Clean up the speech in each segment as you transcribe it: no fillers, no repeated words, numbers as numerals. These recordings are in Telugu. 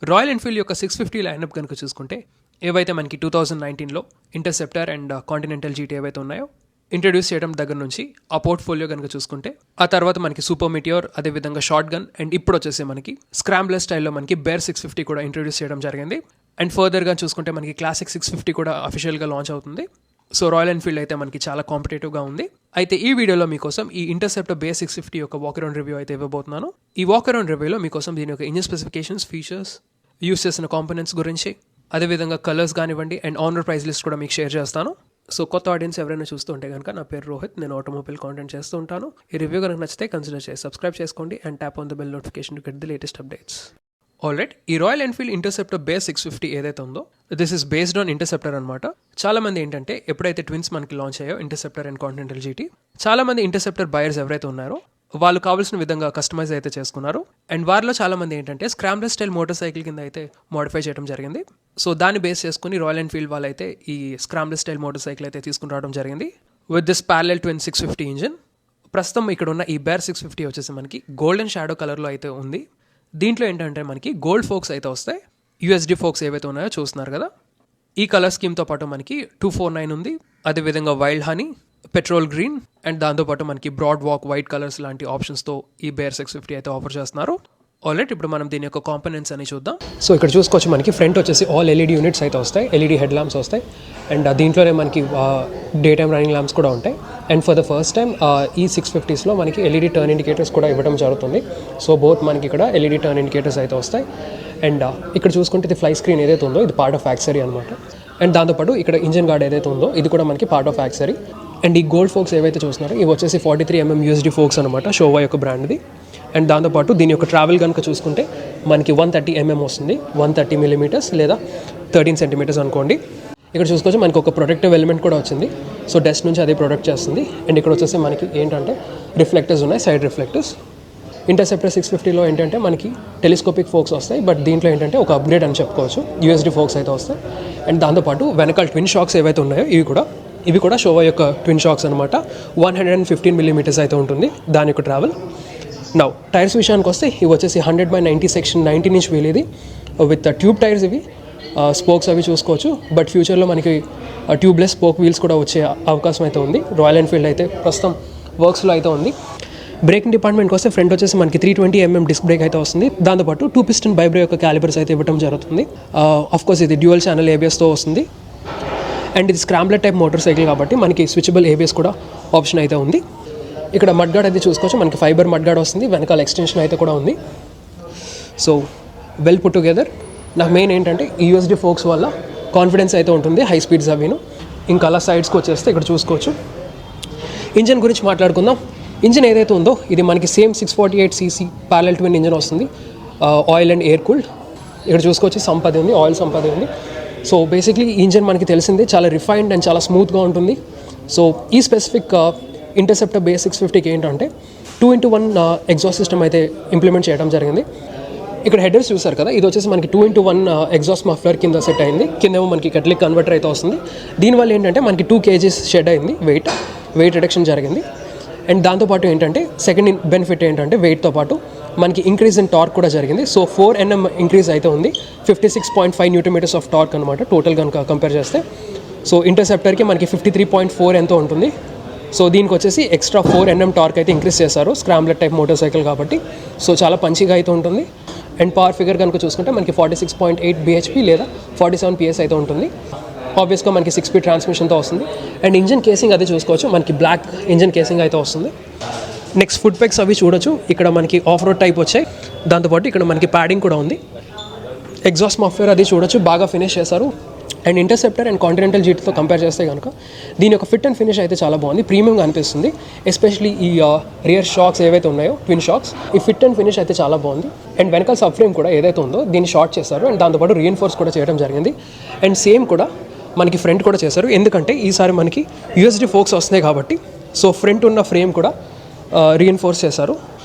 రాయల్ ఎన్ఫీల్డ్ యొక్క 650 లైనప్ కనుక చూసుకుంటే ఏవైతే మనకి 2019లో ఇంటర్సెప్టర్ అండ్ కాంటినెంటల్ జీటీ ఏవైతే ఉన్నాయో ఇంట్రడ్యూస్ చేయడం దగ్గర నుంచి ఆ పోర్ట్ఫోలియో కనుక చూసుకుంటే ఆ తర్వాత మనకి సూపర్ మిటియోర్, అదేవిధంగా షార్ట్ గన్ అండ్ ఇప్పుడు వచ్చేసి మనకి స్క్రాంబ్లర్ స్టైల్లో మనకి బేర్ 650 కూడా ఇంట్రడ్యూస్ చేయడం జరిగింది. అండ్ ఫర్దర్గా చూసుకుంటే మనకి క్లాసిక్ 650 కూడా అఫీషియల్గా లాంచ్ అవుతుంది. సో రాయల్ ఎన్ఫీల్డ్ అయితే మనకి చాలా కాంపిటేటివ్గా ఉంది. అయితే ఈ వీడియోలో మీకోసం ఈ ఇంటర్సెప్టర్ బేర్ 650 యొక్క వాక్ అరౌండ్ రివ్యూ అయితే ఇవ్వబోతున్నాను. ఈ వాక్ అరౌండ్ రివ్యూలో మీకోసం దీని యొక్క ఇంజిన్ స్పెసిఫికేషన్స్, ఫీచర్స్, యూస్ చేసిన కాంపోనెంట్స్ గురించి, అదేవిధంగా కలర్స్ కానివ్వండి అండ్ ఆనర్ ప్రైస్ లిస్ట్ కూడా మీకు షేర్ చేస్తాను. సో కొత్త ఆడియన్స్ ఎవరైనా చూస్తూ ఉంటే కనుక నా పేరు రోహిత్, నేను ఆటోమొబైల్ కాంటెంట్ చేస్తూ ఉంటాను. ఈ రివ్యూ కనుక నచ్చితే కన్సిడర్ చేసి సబ్స్క్రైబ్ చేసుకోండి and tap on the bell notification to get the latest updates. Alright, ఈ రాయల్ ఎన్ఫీల్డ్ ఇంటర్సెప్టర్ బేర్ 650 ఏదైతే ఉందో this is based on interceptor అనమాట. చాలా మంది ఏంటంటే ఎప్పుడైతే ట్విన్స్ మనకి లాంచ్ అయ్యో ఇంటర్సెప్టర్ అండ్ కాంటినెంటల్ జీటీ, చాలా మంది ఇంటర్సెప్టర్ బయర్స్ ఎవరైతే ఉన్నారో వాళ్ళు కావాల్సిన విధంగా కస్టమైజ్ అయితే చేసుకున్నారు. అండ్ వారిలో చాలా మంది ఏంటంటే స్క్రాంబ్లర్ స్టైల్ మోటార్ సైకిల్ కింద అయితే మోడిఫై చేయడం జరిగింది. సో దాన్ని బేస్ చేసుకుని రాయల్ ఎన్ఫీల్డ్ వాళ్ళు అయితే ఈ స్క్రాంబ్లర్ స్టైల్ మోటార్ సైకిల్ అయితే తీసుకుని రావడం జరిగింది with this parallel twin 650 engine. ప్రస్తుతం ఇక్కడ ఉన్న ఈ బేర్ 650 వచ్చేసి మనకి గోల్డెన్ షాడో కలర్లో అయితే ఉంది. దీంట్లో ఏంటంటే మనకి గోల్డ్ ఫోక్స్ అయితే వస్తాయి. యూఎస్డి ఫోక్స్ ఏవైతే ఉన్నాయో చూస్తున్నారు కదా. ఈ కలర్ స్కీమ్తో పాటు మనకి 249 ఉంది, అదేవిధంగా wild honey, petrol green and దాంతోపాటు మనకి బ్రాడ్ వాక్ వైట్ కలర్స్ లాంటి ఆప్షన్స్తో ఈ బేర్ 650 అయితే ఆఫర్ చేస్తున్నారు. ఆల్రెడీ ఇప్పుడు మనం దీని యొక్క కాంపోనెంట్స్ అని చూద్దాం. సో ఇక్కడ చూసుకోవచ్చు మనకి ఫ్రంట్ వచ్చేసి ఆల్ ఎల్ఈడి యూనిట్స్ అయితే వస్తాయి, ఎల్ఈడి హెడ్ ల్యాంప్స్ వస్తాయి అండ్ దీంట్లోనే మనకి డే టైమ్ రన్నింగ్ ల్యాంప్స్ కూడా ఉంటాయి. And for the first time ఈ 650స్లో మనకి ఎల్ఈడి టర్న్ ఇండికేటర్స్ కూడా ఇవ్వడం జరుగుతుంది. సో బోత్ మనకి ఇక్కడ ఎల్ఈడి టర్న్ ఇండికేటర్స్ అయితే వస్తాయి. అండ్ ఇక్కడ చూసుకుంటే ఇది ఫ్లై స్క్రీన్ ఏదైతే ఉందో ఇది పార్ట్ ఆఫ్ యాక్సరీ అనమాట. అండ్ దాంతోపాటు ఇక్కడ ఇంజిన్ గార్డ్ ఏదైతే ఉందో ఇది కూడా మనకి పార్ట్ ఆఫ్ యాక్సరీ. అండ్ ఈ గోల్డ్ ఫోక్స్ ఏవైతే చూస్తున్నారో ఇవి వచ్చేసి 43mm యూఎస్డి ఫోక్స్ అనమాట, షోవా యొక్క బ్రాండ్ది. అండ్ దాంతోపాటు దీని యొక్క ట్రావెల్ కనుక చూసుకుంటే మనకి 130mm వస్తుంది, 130mm లేదా 13 cm అనుకోండి. ఇక్కడ చూసుకోవచ్చు మనకి ఒక ప్రొటెక్టివ్ ఎలిమెంట్ కూడా వచ్చింది. సో డస్ట్ నుంచి అదే ప్రొటెక్ట్ చేస్తుంది. అండ్ ఇక్కడ వచ్చేసి మనకి ఏంటంటే రిఫ్లెక్టర్స్ ఉన్నాయి, సైడ్ రిఫ్లెక్టర్స్. ఇంటర్సెప్టర్ 650లో ఏంటంటే మనకి టెలిస్కోపిక్ ఫోక్స్ వస్తాయి, బట్ దీంట్లో ఏంటంటే ఒక అప్గ్రేడ్ అని చెప్పుకోవచ్చు, యూఎస్డి ఫోక్స్ అయితే వస్తాయి. అండ్ దాంతోపాటు వెనకాల ట్విన్ షాక్స్ ఏవైతే ఉన్నాయో ఇవి కూడా షోవా యొక్క ట్విన్ షాక్స్ అనమాట. 115mm అయితే ఉంటుంది దాని యొక్క ట్రావెల్. నౌ టైర్స్ విషయానికి వస్తే ఇవి వచ్చేసి 100/90 సెక్షన్ 19" వీల్ ఇది విత్ ట్యూబ్ టైర్స్. ఇవి స్పోక్స్ అవి చూసుకోవచ్చు, బట్ ఫ్యూచర్లో మనకి ట్యూబ్లెస్ స్పోక్ వీల్స్ కూడా వచ్చే అవకాశం అయితే ఉంది. రాయల్ ఎన్ఫీల్డ్ అయితే ప్రస్తుతం వర్క్స్లో అయితే ఉంది. బ్రేకింగ్ డిపార్ట్మెంట్కి వస్తే ఫ్రంట్ వచ్చేసి మనకి 320mm డిస్క్ బ్రేక్ అయితే వస్తుంది. దాంతోపాటు 2 piston బైబ్రో యొక్క క్యాలిబర్స్ అయితే ఇవ్వడం జరుగుతుంది. ఆఫ్కోర్స్ ఇది డ్యూయల్ ఛానల్ ఏబిఎస్తో వస్తుంది. అండ్ ఇది స్క్రాంబ్లర్ టైప్ మోటార్ సైకిల్ కాబట్టి మనకి స్విచబుల్ ఏబిఎస్ కూడా ఆప్షన్ అయితే ఉంది. ఇక్కడ మడ్గార్డ్ అయితే చూసుకోవచ్చు, మనకి ఫైబర్ మడ్గార్డ్ వస్తుంది, వెనకాల ఎక్స్టెన్షన్ అయితే కూడా ఉంది. So well put together. నాకు మెయిన్ ఏంటంటే ఈ యూఎస్డి ఫోక్స్ వల్ల కాన్ఫిడెన్స్ అయితే ఉంటుంది, హై స్పీడ్స్ అవిను. ఇంకా అలా సైడ్స్కి వచ్చేస్తే ఇక్కడ చూసుకోవచ్చు. ఇంజన్ గురించి మాట్లాడుకుందాం. ఇంజన్ ఏదైతే ఉందో ఇది మనకి same 648cc parallel twin engine వస్తుంది, ఆయిల్ అండ్ ఎయిర్ కూల్డ్. ఇక్కడ చూసుకోవచ్చు సంపద ఉంది, ఆయిల్ సంపద ఉంది. సో బేసిక్లీ ఈ ఇంజన్ మనకి తెలిసిందే చాలా రిఫైన్డ్ అండ్ చాలా స్మూత్గా ఉంటుంది. సో ఈ స్పెసిఫిక్ ఇంటర్సెప్టర్ బేర్ 650కి ఏంటంటే 2-in-1 ఎగ్జాస్ట్ సిస్టమ్ అయితే ఇంప్లిమెంట్ చేయడం జరిగింది. ఇక్కడ హెడర్స్ చూసారు కదా, ఇది వచ్చేసి మనకి 2-in-1 ఎగ్జాస్ట్ మఫ్లర్ కింద సెట్ అయింది. కిందేమో మనకి కెటలిక్ కన్వర్టర్ అయితే వస్తుంది. దీనివల్ల ఏంటంటే మనకి 2 kg షెడ్ అయింది, వెయిట్ రిడక్షన్ జరిగింది. అండ్ దాంతోపాటు ఏంటంటే సెకండ్ బెనిఫిట్ ఏంటంటే వెయిట్తో పాటు మనకి ఇంక్రీజ్ ఇన్ టార్క్ కూడా జరిగింది. సో 4 Nm ఇంక్రీజ్ అయితే ఉంది, 56.5 Nm ఆఫ్ టార్క్ అనమాట టోటల్ కనుక కంపేర్ చేస్తే. సో ఇంటర్సెప్టర్కి మనకి 53.4 ఎంతో ఉంటుంది. సో దీనికి వచ్చేసి ఎక్స్ట్రా 4 Nm టార్క్ అయితే ఇంక్రీజ్ చేశారు, స్క్రాంబ్లర్ టైప్ మోటార్ సైకిల్ కాబట్టి. సో చాలా పంచిగా అయితే ఉంటుంది. అండ్ పవర్ ఫిగర్ కనుక చూసుకుంటే మనకి 46.8 bhp లేదా 47 PS అయితే ఉంటుంది. ఆబ్వియస్గా మనకి 6-speed ట్రాన్స్మిషన్తో వస్తుంది. అండ్ ఇంజన్ కేసింగ్ అది చూసుకోవచ్చు, మనకి బ్లాక్ ఇంజన్ కేసింగ్ అయితే వస్తుంది. నెక్స్ట్ ఫుడ్ పెక్స్ అవి చూడొచ్చు, ఇక్కడ మనకి ఆఫ్ రోడ్ టైప్ వచ్చాయి. దాంతోపాటు ఇక్కడ మనకి ప్యాడింగ్ కూడా ఉంది. ఎగ్జాస్ట్ మఫ్లర్ అది చూడొచ్చు, బాగా ఫినిష్ చేశారు. అండ్ ఇంటర్సెప్టర్ అండ్ కాంటినెంటల్ జీటీతో కంపేర్ చేస్తే కనుక దీని యొక్క ఫిట్ అండ్ ఫినిష్ అయితే చాలా బాగుంది, ప్రీమియంగా అనిపిస్తుంది. ఎస్పెషలీ ఈ రియర్ షాక్స్ ఏవైతే ఉన్నాయో ట్విన్ షాక్స్, ఈ ఫిట్ అండ్ ఫినిష్ అయితే చాలా బాగుంది. అండ్ వెనకాల సబ్ ఫ్రేమ్ కూడా ఏదైతే ఉందో దీన్ని షార్ట్ చేశారు అండ్ దాంతోపాటు రీఎన్ఫోర్స్ కూడా చేయడం జరిగింది. అండ్ సేమ్ కూడా మనకి ఫ్రంట్ కూడా చేశారు, ఎందుకంటే ఈసారి మనకి యూఎస్డి ఫోక్స్ వస్తున్నాయి కాబట్టి. సో ఫ్రంట్ ఉన్న ఫ్రేమ్ కూడా రీఎన్ఫోర్స్ చేశారు.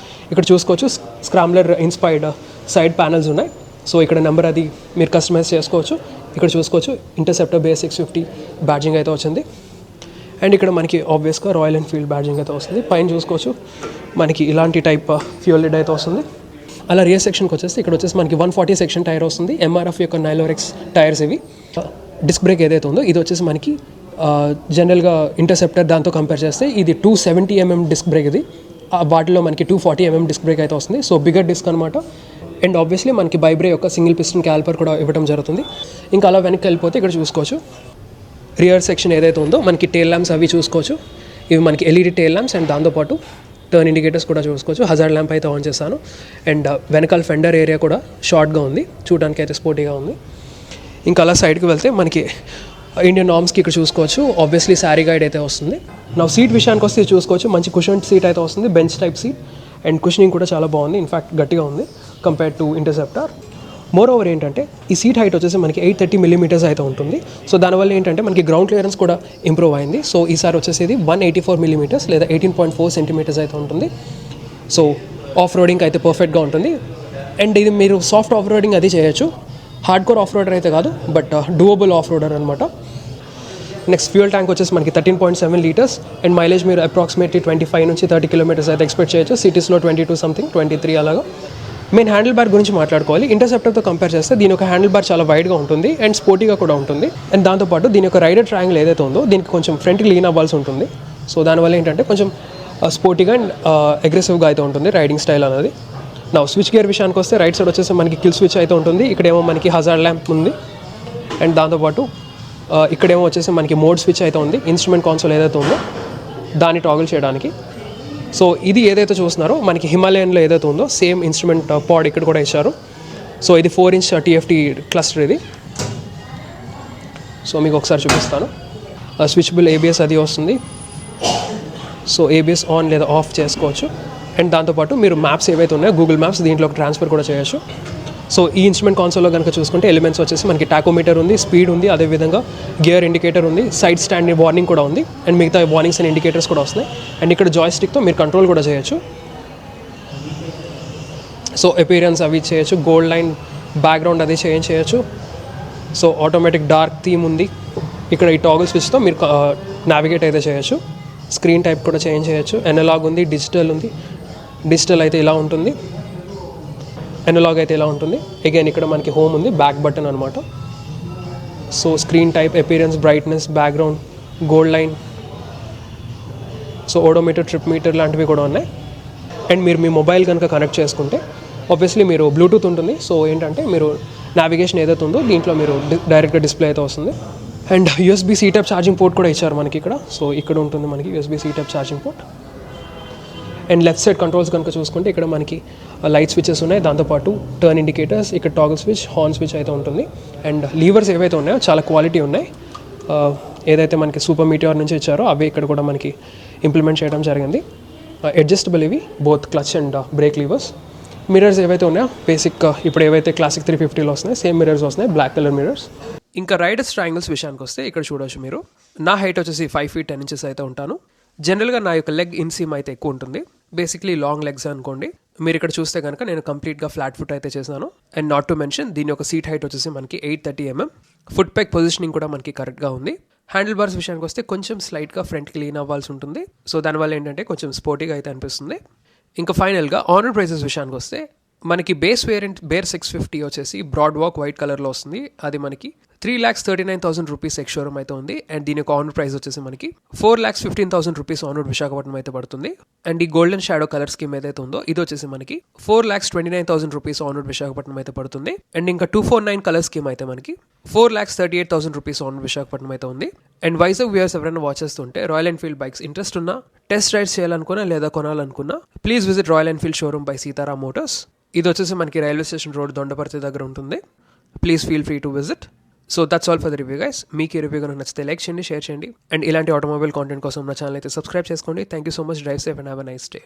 ఇక్కడ చూసుకోవచ్చు స్క్రాంబ్లర్ ఇన్స్పైర్డ్ సైడ్ ప్యానల్స్ ఉన్నాయి. సో ఇక్కడ నెంబర్ అది మీరు కస్టమైజ్ చేసుకోవచ్చు. ఇక్కడ చూసుకోవచ్చు ఇంటర్సెప్టర్ బేర్ 650 బ్యాడ్జింగ్ అయితే వచ్చింది. అండ్ ఇక్కడ మనకి ఆబ్వియస్గా రాయల్ ఎన్ఫీల్డ్ బ్యాడ్జింగ్ అయితే వస్తుంది. పైన చూసుకోవచ్చు మనకి ఇలాంటి టైప్ ఫ్యూయల్ లిడ్ అయితే వస్తుంది. అలా రియర్ సెక్షన్కి వచ్చేసి ఇక్కడ వచ్చేసి మనకి 140 సెక్షన్ టైర్ వస్తుంది. ఎంఆర్ఎఫ్ యొక్క నైలోరెక్స్ టైర్స్ ఇవి. డిస్క్ బ్రేక్ ఏదైతే ఉందో ఇది వచ్చేసి మనకి జనరల్గా ఇంటర్సెప్టర్ దాంతో కంపేర్ చేస్తే ఇది 270 mm డిస్క్ బ్రేక్. ఇది వాటిలో మనకి 240 mm డిస్క్ బ్రేక్ అయితే వస్తుంది. సో బిగ్గర్ డిస్క్ అనమాట. అండ్ ఆబ్వియస్లీ మనకి బైబ్రే యొక్క సింగిల్ పిస్టన్ క్యాలిపర్ కూడా ఇవ్వడం జరుగుతుంది. ఇంకా అలా వెనక్కి వెళ్ళిపోతే ఇక్కడ చూసుకోవచ్చు రియర్ సెక్షన్ ఏదైతే ఉందో మనకి టెయిల్ ల్యాంప్స్ అవి చూసుకోవచ్చు. ఇవి మనకి ఎల్ఈడి టెయిల్ ల్యాంప్స్ అండ్ దాంతోపాటు టర్న్ ఇండికేటర్స్ కూడా చూసుకోవచ్చు. హజార్డ్ ల్యాంప్ అయితే ఆన్ చేశాను. అండ్ వెనకాల ఫెండర్ ఏరియా కూడా షార్ట్గా ఉంది, చూడడానికి అయితే స్పోర్టీగా ఉంది. ఇంకా అలా సైడ్కి వెళ్తే మనకి ఇండియన్ నార్మ్స్కి ఇక్కడ చూసుకోవచ్చు. ఆబ్వియస్లీ శారీ గైడ్ అయితే వస్తుంది. నా సీట్ విషయానికి వస్తే చూసుకోవచ్చు మంచి కుషన్ సీట్ అయితే వస్తుంది, bench type seat. And cushioning కూడా చాలా బాగుంది, ఇన్ఫ్యాక్ట్ గట్టిగా ఉంది compared to interceptor. More over ఏంటంటే ఈ సీట్ హైట్ వచ్చేసి మనకి 830 mm అయితే ఉంటుంది. సో దానివల్ల ఏంటంటే మనకి గ్రౌండ్ క్లియరెన్స్ కూడా ఇంప్రూవ్ అయింది. సో ఈసారి వచ్చేసి 184 mm లేదా 18.4 cm అయితే ఉంటుంది. సో ఆఫ్ రోడింగ్ అయితే పర్ఫెక్ట్గా ఉంటుంది. అండ్ ఇది మీరు సాఫ్ట్ ఆఫ్ రోడింగ్ అది చేయొచ్చు, హార్డ్ కోర్ ఆఫ్ రోడర్ అయితే కాదు, బట్ డూవబుల్ ఆఫ్ రోడర్ అనమాట. నెక్స్ట్ ఫ్యూయల్ ట్యాంక్ వచ్చేసి మనకి 13.7 లీటర్స్ అండ్ మైలేజ్ మీరు అప్రాక్సిమేట్లీ 25 నుంచి 30 kilometers అయితే ఎక్స్పెక్ట్ చేయొచ్చు. సిటీస్లో 22 సంథింగ్ 23 అలాగా. మెయిన్ హ్యాండిల్ బార్ గురించి మాట్లాడుకోవాలి. ఇంటర్సెప్టర్తో కంపేర్ చేస్తే దీని యొక్క హ్యాండిల్ బార్ చాలా వైడ్గా ఉంటుంది అండ్ స్పోర్టీగా కూడా ఉంటుంది. అండ్ దాంతోపాటు దీని యొక్క రైడర్ ట్రయాంగిల్ ఏదైతే ఉందో దీనికి కొంచెం ఫ్రంట్కి లీన్ అవ్వాల్సి ఉంటుంది. సో దానివల్ల ఏంటంటే కొంచెం స్పోర్టీగా అండ్ అగ్రెసివ్గా అయితే ఉంటుంది రైడింగ్ స్టైల్ అనేది. నా స్విచ్ గేర్ విషయానికి వస్తే రైట్ సైడ్ వచ్చేసి మనకి కిల్ స్విచ్ అయితే ఉంటుంది. ఇక్కడేమో మనకి హజార్డ్ ల్యాంప్ ఉంది అండ్ దాంతోపాటు ఇక్కడేమో వచ్చేసి మనకి మోడ్ స్విచ్ అయితే ఉంది. ఇన్స్ట్రుమెంట్ కాన్సోల్ ఏదైతే ఉందో దాన్ని టాగిల్ చేయడానికి. సో ఇది ఏదైతే చూస్తున్నారో మనకి హిమాలయన్లో ఏదైతే ఉందో సేమ్ ఇన్స్ట్రుమెంట్ పాడ్ ఇక్కడ కూడా ఇచ్చారు. సో ఇది 4-inch TFT క్లస్టర్ ఇది. సో మీకు ఒకసారి చూపిస్తాను. స్విచబుల్ ABS అది వస్తుంది. సో ABS ఆన్ లేదా ఆఫ్ చేసుకోవచ్చు. అండ్ దాంతోపాటు మీరు మ్యాప్స్ ఏవైతే ఉన్నాయో గూగుల్ మ్యాప్స్ దీంట్లో ట్రాన్స్ఫర్ కూడా చేయొచ్చు. సో ఈ ఇన్స్ట్రుమెంట్ కాన్సోల్లో కనుక చూసుకుంటే ఎలిమెంట్స్ వచ్చేసి మనకి టాకోమీటర్ ఉంది, స్పీడ్ ఉంది, అదేవిధంగా గేర్ ఇండికేటర్ ఉంది, సైడ్ స్టాండ్ వార్నింగ్ కూడా ఉంది అండ్ మిగతా వార్నింగ్స్ అండ్ ఇండికేటర్స్ కూడా వస్తున్నాయి. అండ్ ఇక్కడ జాయ్స్టిక్తో మీరు కంట్రోల్ కూడా చేయొచ్చు. సో అపీరెన్స్ అవి చేయొచ్చు, గోల్డ్ లైన్ బ్యాక్గ్రౌండ్ అది చేయొచ్చు. సో ఆటోమేటిక్ డార్క్ థీమ్ ఉంది. ఇక్కడ ఈ టాగల్ స్విచ్తో మీరు నావిగేట్ అయితే చేయొచ్చు. స్క్రీన్ టైప్ కూడా చేయొచ్చు. ఎనలాగ్ ఉంది, డిజిటల్ ఉంది. డిజిటల్ అయితే ఇలా ఉంటుంది, ఎనలాగ్ అయితే ఇలా ఉంటుంది. అగైన్ ఇక్కడ మనకి హోమ్ ఉంది, బ్యాక్ బటన్ అనమాట. So screen type, appearance, brightness, background, gold line, so odometer, trip meter లాంటివి కూడా ఉన్నాయి. అండ్ మీరు మీ మొబైల్ కనుక కనెక్ట్ చేసుకుంటే ఆబ్వియస్లీ మీరు బ్లూటూత్ ఉంటుంది. సో ఏంటంటే మీరు నావిగేషన్ ఏదైతే ఉందో దీంట్లో మీరు డైరెక్ట్గా డిస్ప్లే అయితే వస్తుంది. And USB C type charging port కూడా ఇచ్చారు మనకి ఇక్కడ. సో ఇక్కడ ఉంటుంది మనకి USB C type charging port. And left side controls కనుక చూసుకుంటే ఇక్కడ మనకి లైట్ స్విచెస్ ఉన్నాయి, దాంతోపాటు టర్న్ ఇండికేటర్స్, ఇక్కడ టాగల్ స్విచ్, హార్న్ స్విచ్ అయితే ఉంటుంది. అండ్ లీవర్స్ ఏవైతే ఉన్నాయో చాలా క్వాలిటీ ఉన్నాయి. ఏదైతే మనకి సూపర్ మీటియార్ నుంచి ఇచ్చారో అవి ఇక్కడ కూడా మనకి ఇంప్లిమెంట్ చేయడం జరిగింది. అడ్జస్టబుల్ ఇవి both clutch and brake levers. Mirrors ఏవైతే ఉన్నాయో బేసిక్ ఇప్పుడు ఏవైతే క్లాసిక్ 350లో వస్తున్నాయి సేమ్ మిర్రర్స్ వస్తున్నాయి, బ్లాక్ కలర్ మిర్రర్స్. ఇంకా రైడర్స్ ట్రయాంగిల్స్ విషయానికి వస్తే ఇక్కడ చూడవచ్చు మీరు. నా హైట్ వచ్చేసి 5 feet 10 inches అయితే ఉంటాను. జనరల్గా నా యొక్క లెగ్ ఇన్సీమ్ అయితే ఎక్కువ ఉంటుంది, బేసిక్లీ లాంగ్ లెగ్స్ అనుకోండి. మీరు ఇక్కడ చూస్తే కనుక నేను కంప్లీట్గా ఫ్లాట్ ఫుట్ అయితే చేశాను. అండ్ నాట్ టు మెన్షన్ దీని యొక్క సీట్ హైట్ వచ్చేసి మనకి 830 mm. ఫుట్ పెగ్ పొజిషనింగ్ కూడా మనకి కరెక్ట్గా ఉంది. హ్యాండిల్ బార్స్ విషయానికి వస్తే కొంచెం స్లైట్గా ఫ్రంట్కి లీన్ అవ్వాల్సి ఉంటుంది. సో దానివల్ల ఏంటంటే కొంచెం స్పోర్టీగా అయితే అనిపిస్తుంది. ఇంకా ఫైనల్గా ఆనర్ ప్రైజెస్ విషయానికి వస్తే మనకి బేస్ వేరియంట్ బేర్ 650 వచ్చేసి బ్రాడ్ వాక్ వైట్ కలర్లో వస్తుంది. అది మనకి 3,39,000 rupees ఎక్స్ షోరూమ్ అయితే ఉంది. అండ్ దీని యొక్క ఆనర్ ప్రైస్ వచ్చేసి మనకి 4,15,000 rupees ఆనర్ విశాఖపట్నం అయితే పడుతుంది. అండ్ ఈ గోల్డెన్ షాడో కలర్ స్కీమ్ ఏదైతే ఉందో ఇది వచ్చేసి మనకి 4,29,000 rupees ఆనర్ విశాఖపట్నం అయితే పడుతుంది. అండ్ ఇంకా 249 కలర్ స్కీమ్ అయితే మనకి 4,38,000 rupees ఆనర్ విశాఖపట్నం అయితే ఉంది. అండ్ వైజాగ్ వ్యూయర్స్ ఎవరైనా వాచ్ చేస్తుంటే రాయల్ ఎన్ఫీల్డ్ బైక్స్ ఇంట్రెస్ట్ ఉన్నా, టెస్ట్ రైడ్స్ చేయాలనుకున్నా లేదా కొనాలనుకున్నా please visit Royal Enfield showroom by Sitaram Motors. ఇది వచ్చేసి మనకి రైల్వే స్టేషన్ రోడ్ దొండపర్తి దగ్గర ఉంటుంది. Please feel free to visit. So that's all for the review guys. మీకు ఈ రివ్యూ కనుక నచ్చితే లైక్ చేయండి, షేర్ చేయండి. అండ్ ఇలాంటి ఆటోమొబైల్ కాంటెంట్ కోసం నా ఛానల్ అయితే సబ్స్క్రైబ్ చేసుకోండి. Thank you so much. Drive safe and have a nice day.